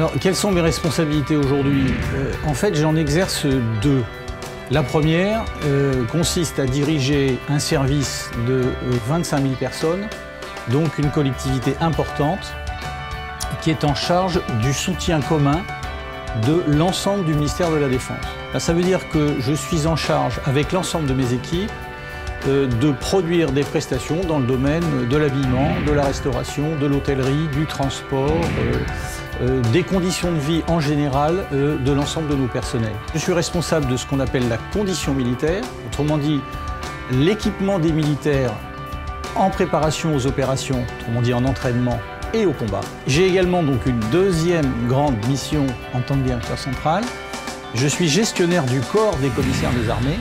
Alors, quelles sont mes responsabilités aujourd'hui? En fait, j'en exerce deux. La première consiste à diriger un service de 25 000 personnes, donc une collectivité importante, qui est en charge du soutien commun de l'ensemble du ministère de la Défense. Ça veut dire que je suis en charge, avec l'ensemble de mes équipes, de produire des prestations dans le domaine de l'habillement, de la restauration, de l'hôtellerie, du transport, des conditions de vie en général de l'ensemble de nos personnels. Je suis responsable de ce qu'on appelle la condition militaire, autrement dit l'équipement des militaires en préparation aux opérations, autrement dit en entraînement et au combat. J'ai également donc une deuxième grande mission en tant que directeur central. Je suis gestionnaire du corps des commissaires des armées.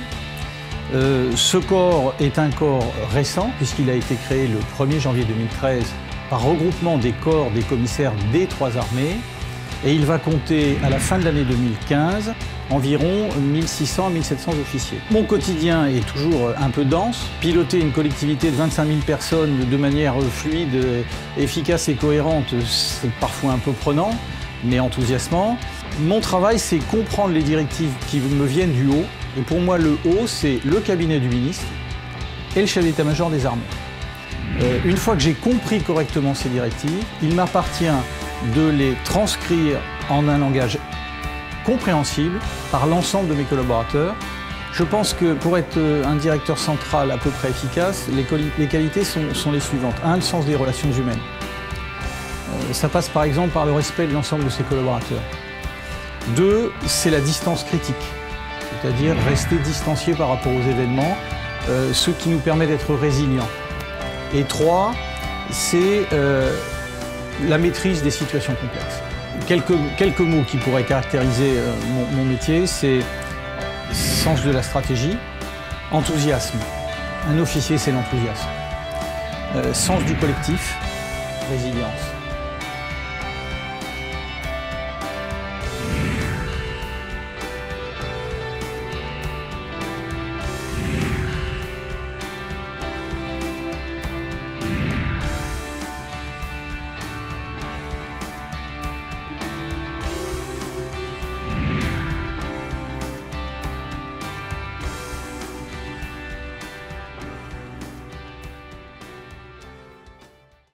Ce corps est un corps récent puisqu'il a été créé le 1er janvier 2013 par regroupement des corps des commissaires des trois armées et il va compter à la fin de l'année 2015 environ 1600 à 1700 officiers. Mon quotidien est toujours un peu dense. Piloter une collectivité de 25 000 personnes de manière fluide, efficace et cohérente, c'est parfois un peu prenant, mais enthousiasmant. Mon travail, c'est comprendre les directives qui me viennent du haut. Et pour moi, le haut, c'est le cabinet du ministre et le chef d'état-major des armées. Une fois que j'ai compris correctement ces directives, il m'appartient de les transcrire en un langage compréhensible par l'ensemble de mes collaborateurs. Je pense que pour être un directeur central à peu près efficace, les qualités sont les suivantes. 1, le sens des relations humaines. Ça passe par exemple par le respect de l'ensemble de ses collaborateurs. 2, c'est la distance critique, c'est-à-dire rester distancié par rapport aux événements, ce qui nous permet d'être résilients. Et 3, c'est la maîtrise des situations complexes. Quelques mots qui pourraient caractériser mon métier, c'est sens de la stratégie, enthousiasme. Un officier, c'est l'enthousiasme. Sens du collectif, résilience.